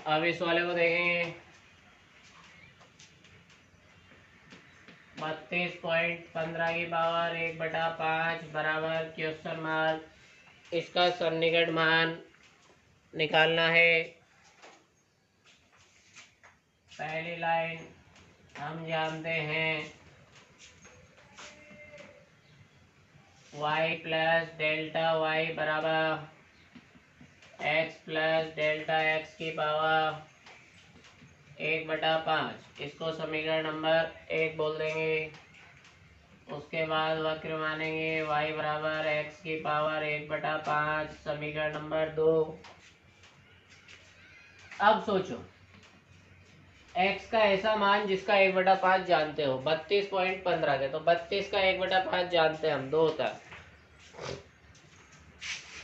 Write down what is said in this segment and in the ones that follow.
अब इस वाले को देखेंगे। 32.15 की पावर 1/5 बराबर क्वेश्चन मार्क। इसका सन्निकट मान निकालना है। पहली लाइन हम जानते हैं y प्लस डेल्टा y बराबर x प्लस डेल्टा x की पावर 1/5। इसको समीकरण नंबर 1 बोल देंगे। उसके बाद वक्र मानेंगे y बराबर x की पावर 1/5 समीकरण नंबर 2। अब सोचो x का ऐसा मान जिसका 1/5 जानते हो। 32.15 के तो 32 का 1/5 जानते हैं हम 2 होता है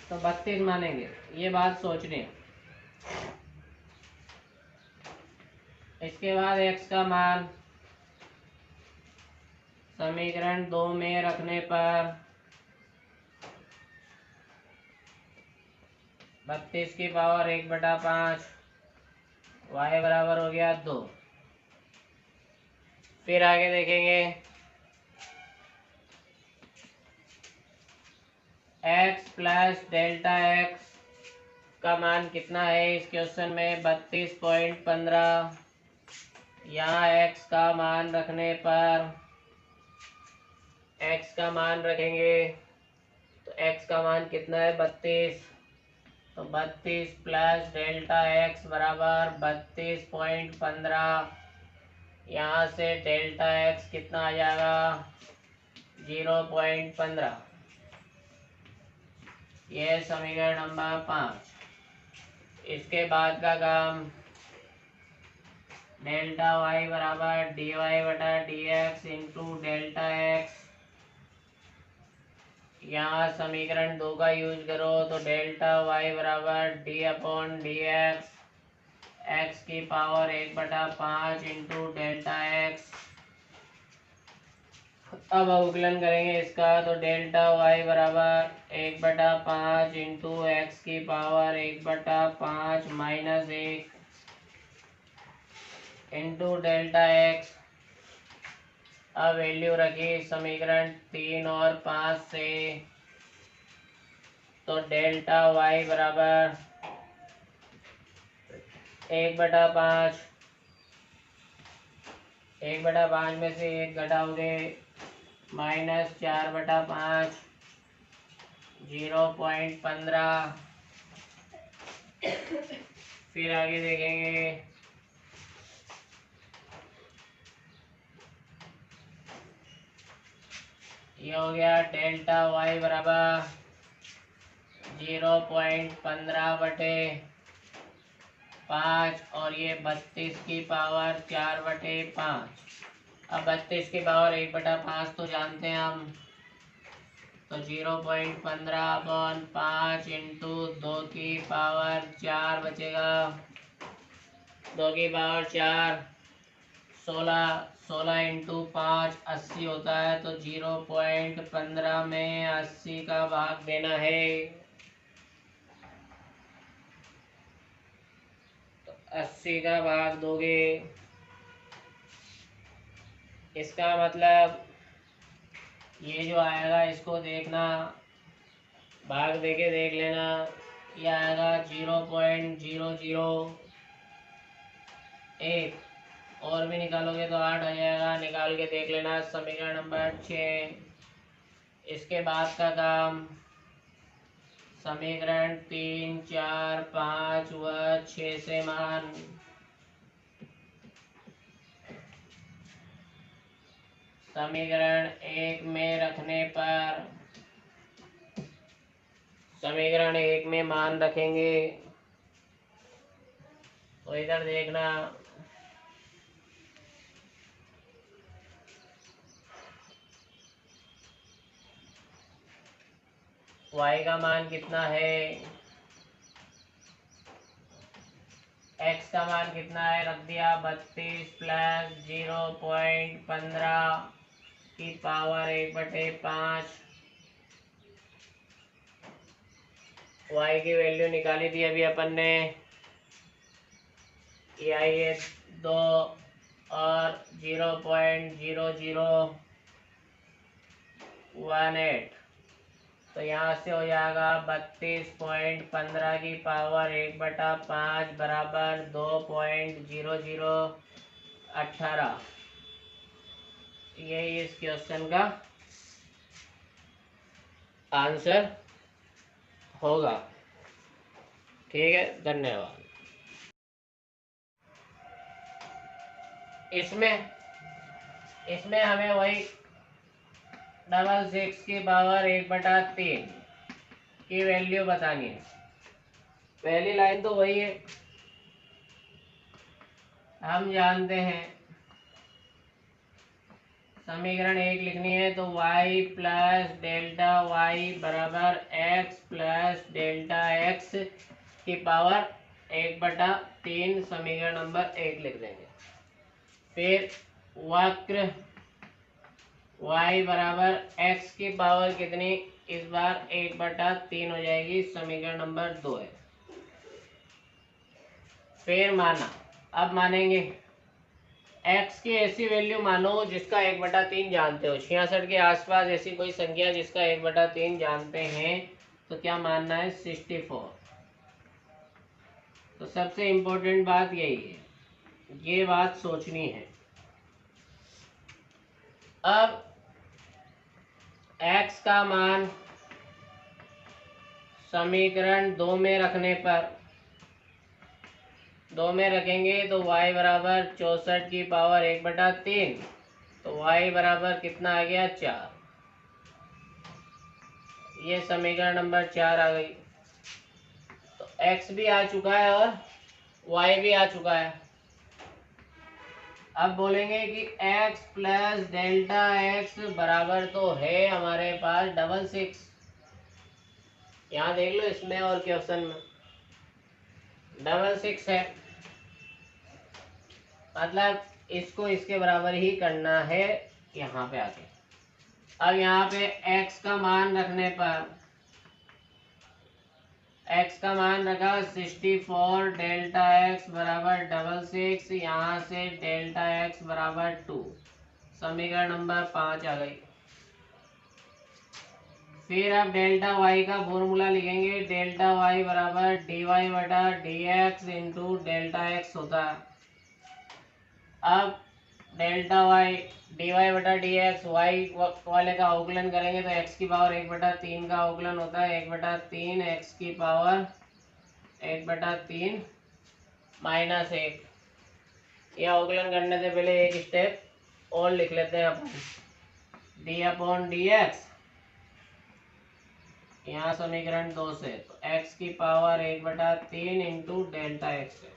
तो 32 मानेंगे। ये बात सोचनी है। इसके बाद x का मान समीकरण 2 में रखने पर 32 की पावर 1/5 y बराबर हो गया 2। फिर आगे देखेंगे x प्लस डेल्टा x का मान कितना है इस क्वेश्चन में 32.15। यहाँ x का मान रखने पर x का मान रखेंगे तो x का मान कितना है 32। तो 32 प्लस डेल्टा x बराबर 32.15। यहाँ से डेल्टा x कितना आ जाएगा 0.15। यह समीकरण नंबर 5। इसके बाद का काम डेल्टा y बराबर dy/dx इंटू डेल्टा x। यहाँ समीकरण 2 का यूज करो तो डेल्टा y बराबर d/dx x की पावर 1/5 इंटू डेल्टा x। अब अवकलन करेंगे इसका तो डेल्टा y बराबर 1/5 इंटू एक्स की power 1/5 minus 1 into delta x। अब वैल्यू रखी समीकरण 3 और 5 से तो डेल्टा y बराबर 1/5 1/5 में से 1 घटाओगे -4/5 0.15। फिर आगे देखेंगे ये हो गया डेल्टा y बराबर 0.15/5 और ये 32 की पावर 4/5। अब 32 की पावर 1/5 तो जानते हैं हम तो 0.15/5 इंटू 2 की पावर 4 बचेगा। 2 की पावर 4 16 इंटू 5 80 होता है तो 0.15 में 80 का भाग देना है। तो 80 का भाग दोगे इसका मतलब ये जो आएगा इसको देखना भाग देके देख लेना। ये आएगा 0.001 और भी निकालोगे तो 8 आ जाएगा। निकाल के देख लेना समीकरण नंबर 6। इसके बाद का काम समीकरण 3 4 5 व 6 से मान समीकरण 1 में रखने पर समीकरण 1 में मान रखेंगे तो इधर देखना y का मान कितना है x का मान कितना है रख दिया 32 प्लस 0.15 की पावर 1/5। y की वैल्यू निकाली थी अभी अपन ने ये आई है 2 और 0.0018, तो यहाँ से हो जाएगा 32.15 की पावर 1/5 बराबर 2.0018। यही इस क्वेश्चन का आंसर होगा। ठीक है, धन्यवाद। इसमें हमें वही 6 की पावर 1/3 की वैल्यू बतानी है। पहली लाइन तो वही है, हम जानते हैं। समीकरण 1 लिखनी है तो y प्लस डेल्टा वाई बराबर x प्लस डेल्टा x की पावर 1/3 समीकरण नंबर 1 लिख देंगे। फिर वक्र y बराबर x की पावर कितनी, इस बार 1/3 हो जाएगी, समीकरण नंबर 2 है। फिर माना, अब मानेंगे x की ऐसी वैल्यू मानो जिसका 1/3 जानते हो। 66 के आसपास ऐसी कोई संख्या जिसका 1/3 जानते हैं, तो क्या मानना है, 64। तो सबसे इम्पोर्टेंट बात यही है, ये बात सोचनी है। अब x का मान समीकरण 2 में रखने पर, 2 में रखेंगे तो y बराबर 64 की पावर 1/3, तो y बराबर कितना आ गया, 4। ये समीकरण नंबर 4 आ गई। तो x भी आ चुका है और y भी आ चुका है। अब बोलेंगे कि x प्लस डेल्टा x बराबर तो है हमारे पास 66। यहाँ देख लो, इसमें और क्वेश्चन में 66 है, मतलब इसको इसके बराबर ही करना है यहाँ पे आके। अब यहाँ पे x का मान रखने पर, x का मान रखा 64, डेल्टा x बराबर 66, यहाँ से डेल्टा x बराबर 2, समीकरण नंबर 5 आ गई। फिर अब डेल्टा y का फॉर्मूला लिखेंगे, डेल्टा y बराबर dy/dx इंटू डेल्टा x होता है। अब डेल्टा y dy/dx y वाले का अवकलन करेंगे तो x की पावर 1/3 का अवकलन होता है, 1/3 x की पावर 1/3 माइनस 1। यह अवकलन करने से पहले एक स्टेप और लिख लेते हैं अपन, d/dx यहाँ समीकरण 2 से, तो x की पावर 1/3 इंटू डेल्टा x है।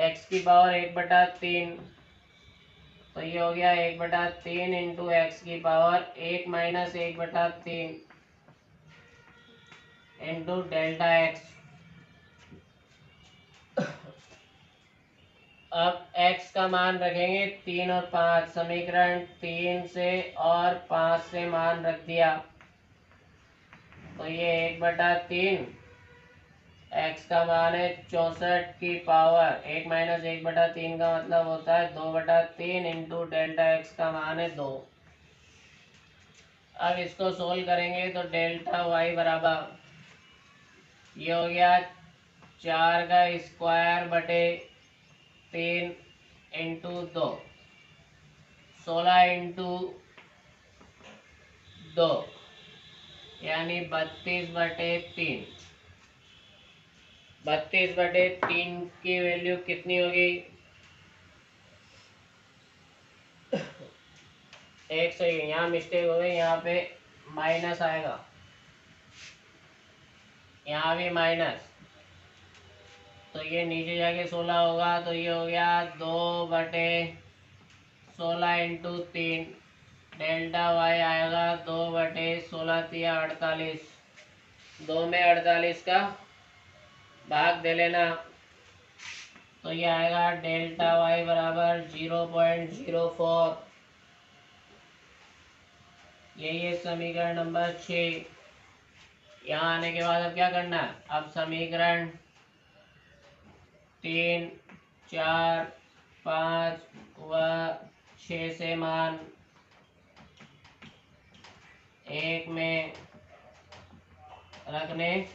x की पावर 1/3, तो ये हो गया 1/3 इंटू एक्स की power 1 minus 1/3 into delta x. अब x का मान रखेंगे 3 और 5, समीकरण 3 से और 5 से मान रख दिया, तो ये 1/3, x का मान है 64 की पावर 1 माइनस 1/3 का मतलब होता है 2/3 इंटू डेल्टा x का मान है 2। अब इसको सोल्व करेंगे तो डेल्टा y बराबर, ये हो गया 4 का स्क्वायर बटे 3 इंटू 2, 16 इंटू 2 यानी 32/3। 32/3 की वैल्यू कितनी होगी, एक सही, यहाँ मिस्टेक हो गई, यहाँ पे माइनस आएगा, यहाँ भी माइनस, तो ये नीचे जाके 16 होगा, तो ये हो गया 2/16 इंटू 3, डेल्टा वाई आएगा 2/16 तिया 48, 2 में 48 का भाग दे लेना, तो ये आएगा डेल्टा वाई बराबर 0.04। यही है समीकरण नंबर 6। यहाँ आने के बाद अब क्या करना है, अब समीकरण 3 4, 5 व 6 से मान 1 में रखने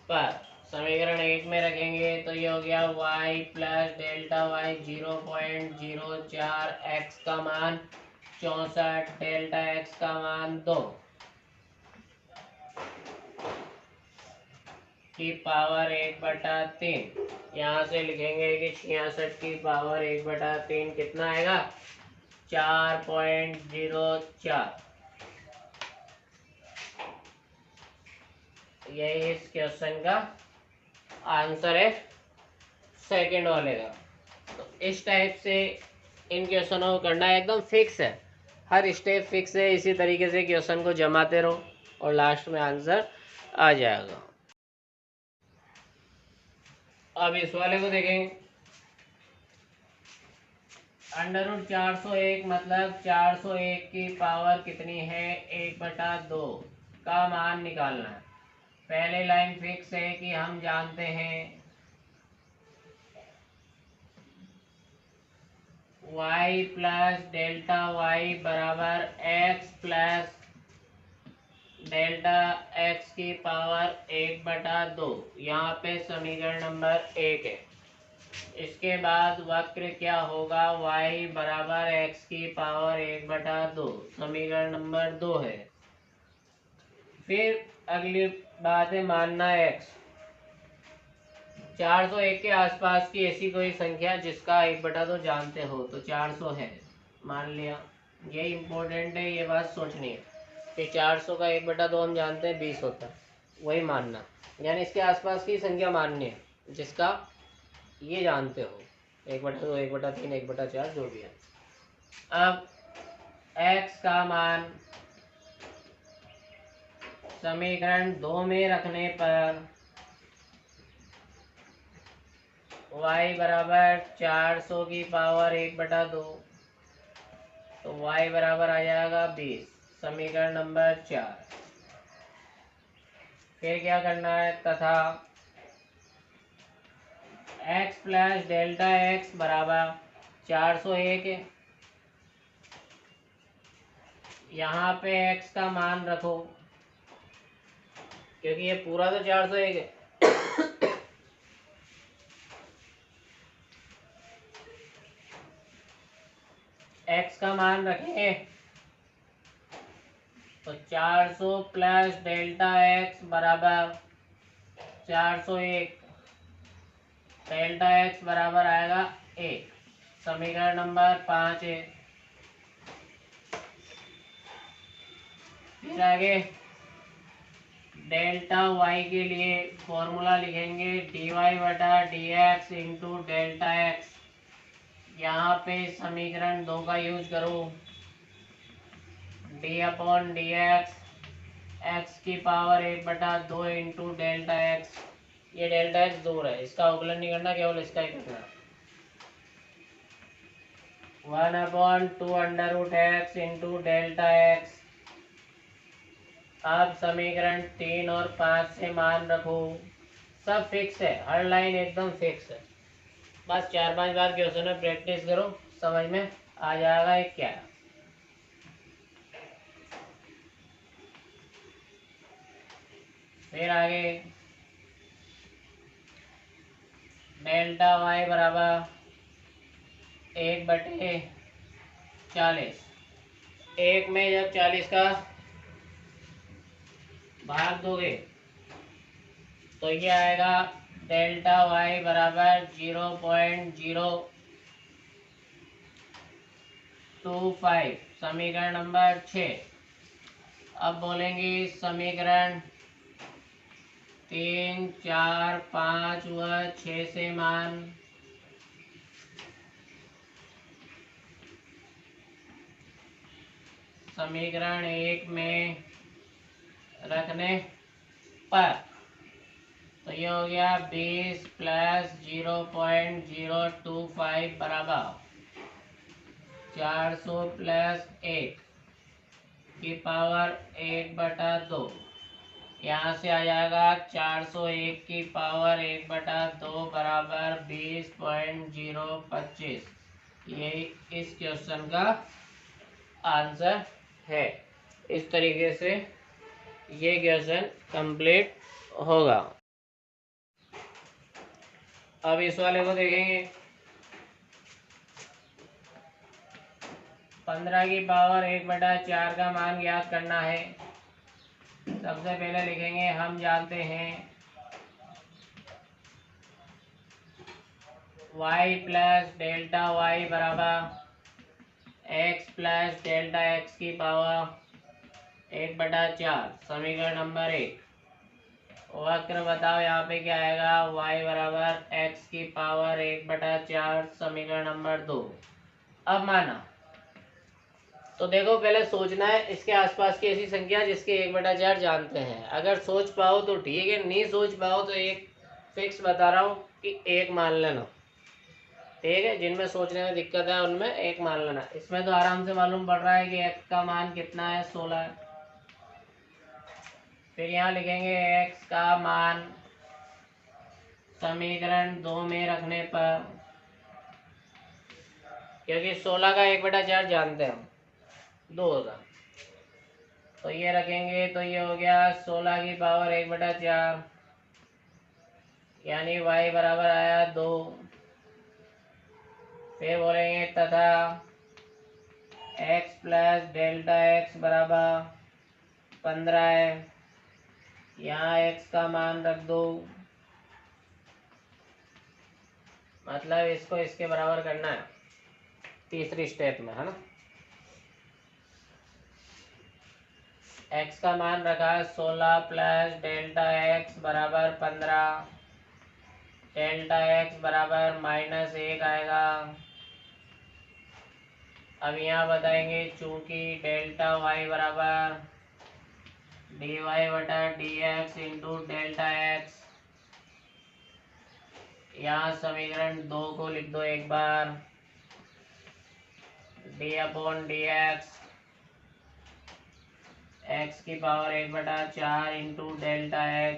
पर समीकरण 1 में रखेंगे तो ये हो गया y plus delta y 0.04, x का मान 64, डेल्टा x का मान 2 की पावर 1/3। यहाँ से लिखेंगे कि 66 की पावर 1/3 कितना आएगा, 4.04। यही इस क्वेश्चन का आंसर है, सेकंड वाले का। तो इस टाइप से इन क्वेश्चनों को करना एकदम फिक्स है, हर स्टेप फिक्स है। इसी तरीके से क्वेश्चन को जमाते रहो और लास्ट में आंसर आ जाएगा। अब इस वाले को देखेंगे। √401 मतलब 401 की पावर कितनी है, 1/2 का मान निकालना है। पहले लाइन फिक्स है कि हम जानते हैं y प्लस डेल्टा वाई बराबर x प्लस डेल्टा x की पावर 1/2। यहाँ पे समीकरण नंबर 1 है। इसके बाद वक्र क्या होगा, y बराबर x की पावर 1/2, समीकरण नंबर 2 है। फिर अगली बात है मानना x। 401 के आसपास की ऐसी कोई संख्या जिसका 1/2 जानते हो, तो 400 है मान लिया। ये इम्पोर्टेंट है, ये बात सोचनी है कि 400 का 1/2 हम जानते हैं 20 होता है, वही मानना। यानी इसके आसपास की संख्या माननी है जिसका ये जानते हो, 1/2, 1/3, 1/4 जो भी है। अब x का मान समीकरण 2 में रखने पर y बराबर 400 की पावर 1/2, तो y बराबर आ जाएगा 20, समीकरण नंबर 4। फिर क्या करना है, तथा x प्लस डेल्टा x बराबर 401 है। यहाँ पे x का मान रखो क्योंकि ये पूरा तो 401 है। x का मान रखेंगे तो 400 प्लस डेल्टा x बराबर 401, डेल्टा x बराबर आएगा 1, समीकरण नंबर 5 है। फिर आगे डेल्टा y के लिए फॉर्मूला लिखेंगे dy/dx इंटू डेल्टा x। यहाँ पे समीकरण 2 का यूज करो, d/dx x की पावर 1/2 इंटू डेल्टा x। ये डेल्टा x दूर है, इसका अवकलन नहीं करना, केवल इसका ही करना। 1/2√x into delta x। अब समीकरण 3 और 5 से मान रखो, सब फिक्स है, हर लाइन एकदम फिक्स है। बस 4-5 बार क्वेश्चन में प्रैक्टिस करो, समझ में आ जाएगा ये क्या है। फिर आगे डेल्टा वाई बराबर 1/40। 1 में जब 40 का भाग दोगे तो ये आएगा डेल्टा वाई बराबर 0.025, समीकरण नंबर 6। अब बोलेंगे समीकरण 3, 4, 5 व 6 से मान समीकरण 1 में रखने पर तो ये हो गया 20 प्लस 0.025 बराबर 400 प्लस 1 की पावर 1/2। यहाँ से आ जाएगा 401 की पावर 1/2 बराबर 20.025। ये इस क्वेश्चन का आंसर है। इस तरीके से ये क्वेश्चन कंप्लीट होगा। अब इस वाले को देखेंगे। 15 की पावर 1/4 का मान ज्ञात करना है। सबसे पहले लिखेंगे हम जानते हैं y प्लस डेल्टा y बराबर x प्लस डेल्टा x की पावर 1/4। समीकरण नंबर 1। वक्र बताओ यहाँ पे क्या आएगा, y बराबर x की पावर 1/4। समीकरण नंबर 2। अब माना तो देखो, पहले सोचना है इसके आसपास की ऐसी संख्या जिसके 1/4 जानते हैं। अगर सोच पाओ तो ठीक है, नहीं सोच पाओ तो एक फिक्स बता रहा हूँ कि एक मान लेना। ठीक है, जिनमें सोचने में दिक्कत है उनमें एक मान लेना। इसमें तो आराम से मालूम पड़ रहा है कि x का मान कितना है, 16 है। फिर यहाँ लिखेंगे x का मान समीकरण 2 में रखने पर, क्योंकि 16 का 1/4 जानते हैं हम, 2 होगा तो ये रखेंगे तो ये हो गया 16 की पावर 1/4, यानी y बराबर आया 2। फिर बोलेंगे तथा x प्लस डेल्टा x बराबर 15 है। यहाँ x का मान रख दो, मतलब इसको इसके बराबर करना है तीसरी स्टेप में, है ना। x का मान रखा 16 प्लस डेल्टा x बराबर 15। डेल्टा x बराबर -1 आएगा। अब यहाँ बताएंगे चूंकि डेल्टा y बराबर dy/dx इंटू डेल्टा x। यहाँ समीकरण 2 को लिख दो एक बार, d/dx x की power 1/4 into delta x।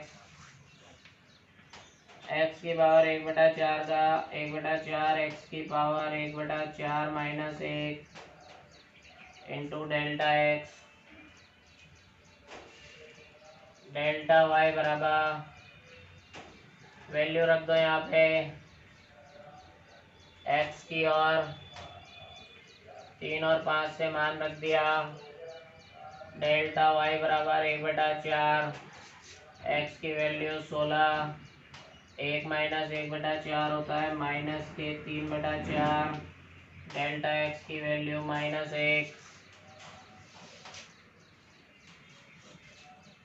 x की पावर 1/4 का 1/4 x की power 1/4 minus 1 into delta x। Delta y बराबर, वैल्यू रख दो यहाँ पे x की, और 3 और 5 से मान रख दिया। डेल्टा y बराबर 1/4, x की वैल्यू 16, 1 माइनस 1/4 होता है माइनस के 3/4। डेल्टा x की वैल्यू -1।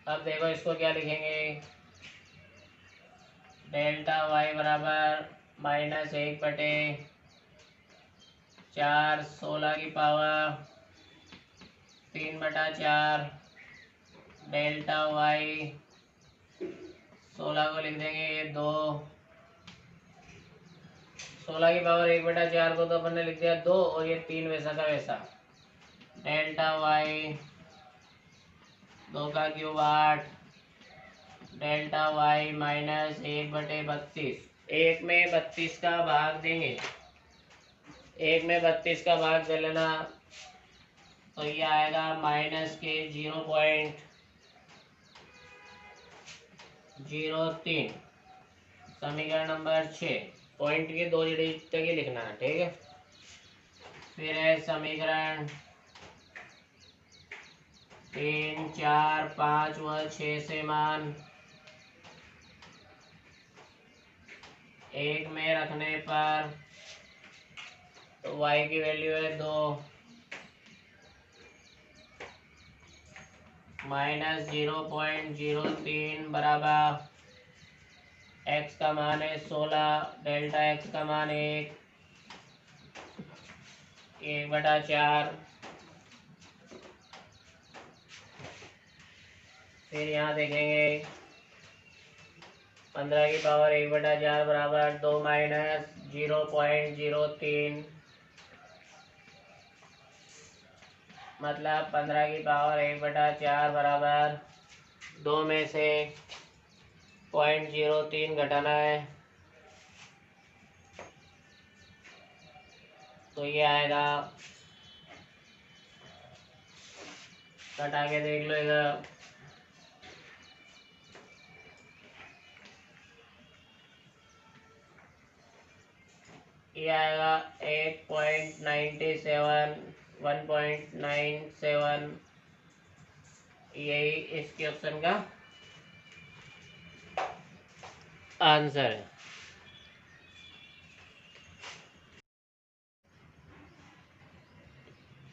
अब देखो इसको क्या लिखेंगे, डेल्टा y बराबर -1/4, 16 की पावर 3/4। डेल्टा y 16 को लिख देंगे ये 2। 16 की पावर 1/4 को तो अपन ने लिख दिया 2, और ये 3 वैसा का वैसा। डेल्टा y 2 का क्यूब 8। Delta y -1/32। 1 में 32 का भाग देंगे, 1 में 32 का भाग दे लेना, तो ये आएगा माइनस के 0.03। समीकरण नंबर 6। पॉइंट के 2 जगह ही लिखना है, ठीक है। फिर है समीकरण 3, 4, 5 व 6 से मान 1 में रखने पर, तो y की वैल्यू है 2, -0.03 बराबर x का मान है 16, डेल्टा x का मान 1/4। फिर यहाँ देखेंगे 15 की पावर 1/4 बराबर 2 माइनस 0.03, मतलब 15 की पावर 1/4 बराबर 2 में से 0.03 घटाना है, तो ये आएगा, घटा के देख लो इधर, ये आएगा 8.97, 1.97, यही इस क्वेश्चन का आंसर है।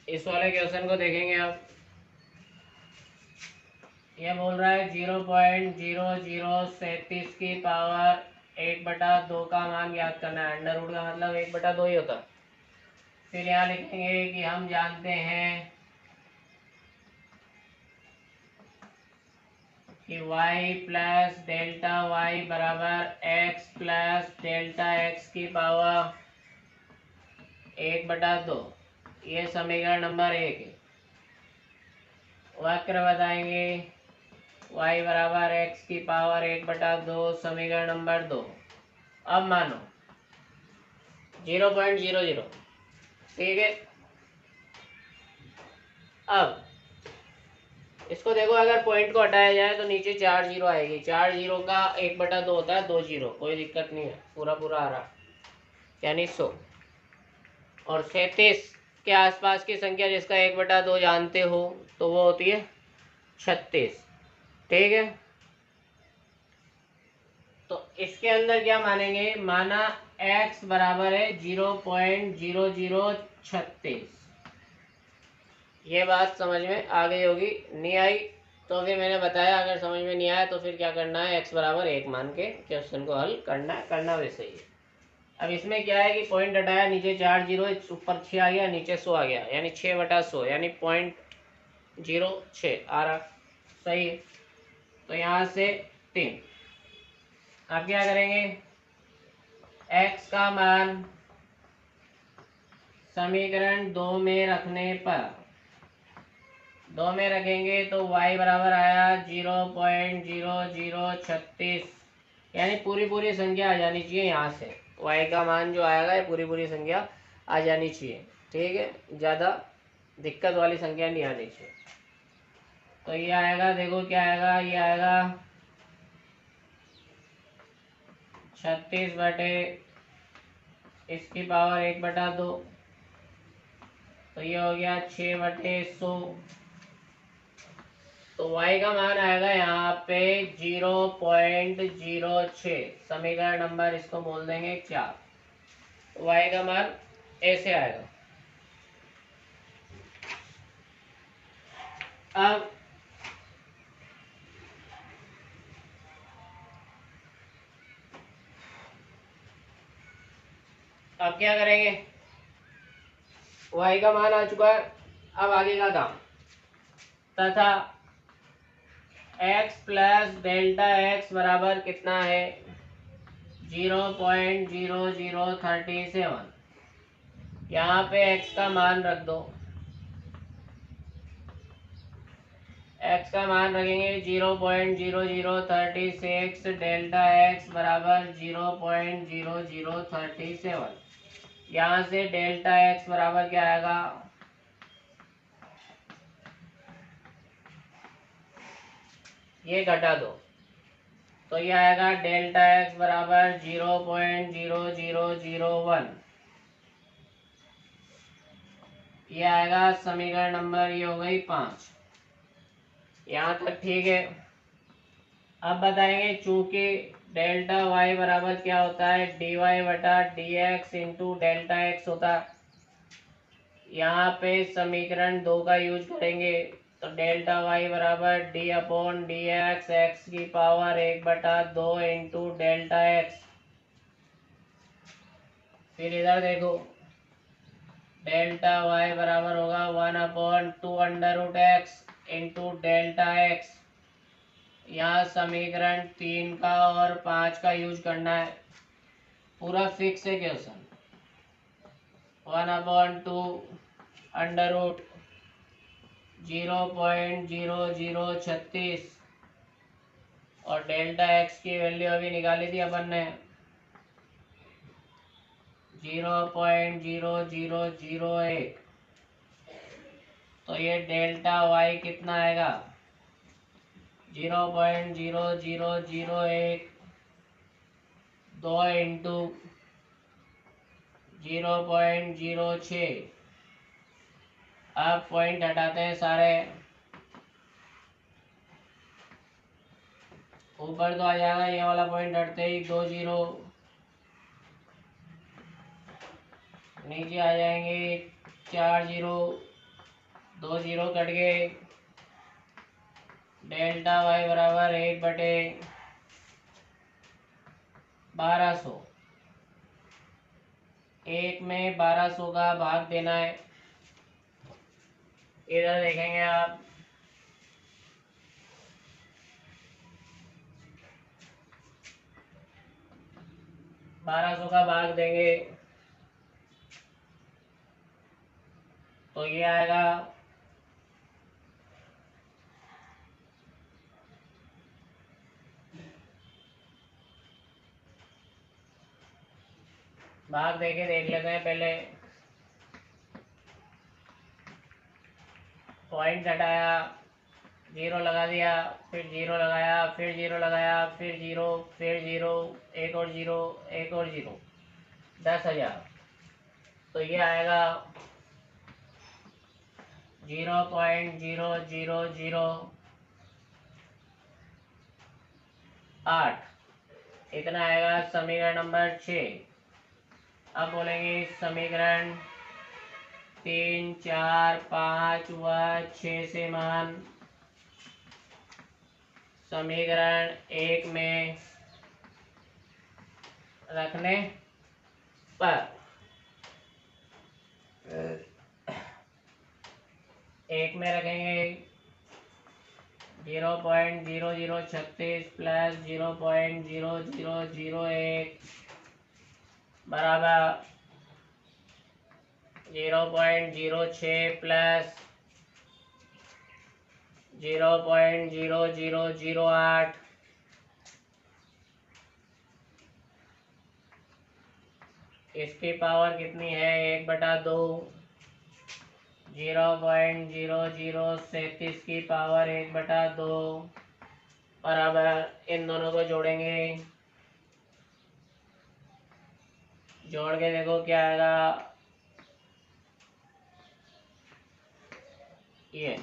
इस वाले क्वेश्चन को देखेंगे आप, ये बोल रहा है 0.0037 की पावर 1/2 का मान ज्ञात करना है। अंडर रूट का मतलब 1/2 ही होता है। फिर यहाँ लिखेंगे कि हम जानते हैं कि y प्लस डेल्टा y बराबर x प्लस डेल्टा x की पावर 1/2, ये समीकरण नंबर 1 है। वक्र बताएंगे y बराबर x की पावर 1/2, समीकरण नंबर 2। अब मानो 0.00, ठीक है। अब इसको देखो, अगर पॉइंट को हटाया जाए तो नीचे 4 जीरो आएगी। 4 जीरो का 1/2 होता है 2 जीरो, कोई दिक्कत नहीं है, पूरा पूरा आ रहा, यानी 100। और 37 के आसपास की संख्या जिसका 1/2 जानते हो तो वो होती है 36, ठीक है। तो इसके अंदर क्या मानेंगे, माना x बराबर है 0.0036। ये बात समझ में आ गई होगी, नहीं आई तो फिर मैंने बताया, अगर समझ में नहीं आया तो फिर क्या करना है, x बराबर 1 मान के क्वेश्चन को हल करना वैसे ही है। अब इसमें क्या है कि पॉइंट हटाया, नीचे 4 जीरो, ऊपर 6 आ गया, नीचे 100 आ गया, यानी 6/100, यानी 0.06 आ रहा, सही है। तो यहाँ से 3। आप क्या करेंगे, x का मान समीकरण 2 में रखने पर, 2 में रखेंगे तो y बराबर आया 0.0036, यानी पूरी पूरी संख्या आ जानी चाहिए। यहाँ से y का मान जो आएगा ये पूरी पूरी संख्या आ जानी चाहिए, ठीक है, ज़्यादा दिक्कत वाली संख्या नहीं आनी चाहिए। तो ये आएगा, देखो क्या आएगा, ये आएगा 36 बटे इसकी पावर 1/2, तो ये हो गया 6/100। तो y का मान आएगा यहाँ पे 0.06, समीकरण नंबर इसको बोल देंगे 4। तो y का मान ऐसे आएगा। अब क्या करेंगे, y का मान आ चुका है, अब आगे का काम, तथा x प्लस डेल्टा x बराबर कितना है, 0.0037। यहाँ पे x का मान रख दो, x का मान रखेंगे 0.0036, डेल्टा x बराबर 0.0037। यहाँ से डेल्टा x बराबर क्या आएगा, ये घटा दो, तो ये आएगा डेल्टा x बराबर 0.0001। ये आएगा समीकरण नंबर, ये हो गई 5। यहाँ तक ठीक है। अब बताएंगे, चूंकि डेल्टा y बराबर क्या होता है, dy/dx इंटू डेल्टा x होता है। यहाँ पे समीकरण 2 का यूज करेंगे, तो डेल्टा y बराबर d/dx, x की पावर 1/2 इंटू डेल्टा x। फिर इधर देखो, डेल्टा y बराबर होगा 1/2 √x इंटू डेल्टा x। यहाँ समीकरण 3 का और 5 का यूज करना है, पूरा फिक्स है क्वेश्चन। 1/2 √0.0036 और डेल्टा एक्स की वैल्यू अभी निकाली थी अपन ने 0.0001। तो ये डेल्टा वाई कितना आएगा 0.0001 2 इंटू 0.06। अब पॉइंट हटाते हैं सारे, ऊपर तो आ जाएगा ये वाला पॉइंट हटते ही 2 जीरो, नीचे आ जाएंगे 4 जीरो, 2 जीरो कट गए। डेल्टा वाई बराबर 1/1200। एक में 1200 का भाग देना है। इधर देखेंगे आप 1200 का भाग देंगे तो ये आएगा 12 देके देख लेते हैं। पहले पॉइंट हटाया, जीरो लगा दिया, फिर जीरो लगाया, फिर जीरो लगाया, फिर जीरो, फिर जीरो, एक और जीरो, एक और जीरो, 10,000। तो ये आएगा 0.0008। इतना आएगा समीकरण नंबर 6। अब बोलेंगे समीकरण 3, 4, 5 व 6 से मान समीकरण 1 में रखने पर 1 में रखेंगे 0.0036 प्लस 0.0001 बराबर 0.06 प्लस 0.0008। इसकी पावर कितनी है 1/2। 0.0037 की पावर 1/2 बराबर, इन दोनों को जोड़ेंगे, जोड़ के देखो क्या आएगा, ये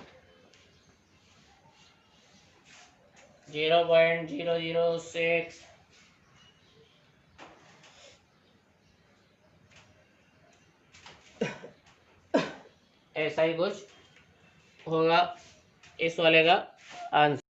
0.006 ऐसा ही कुछ होगा इस वाले का आंसर।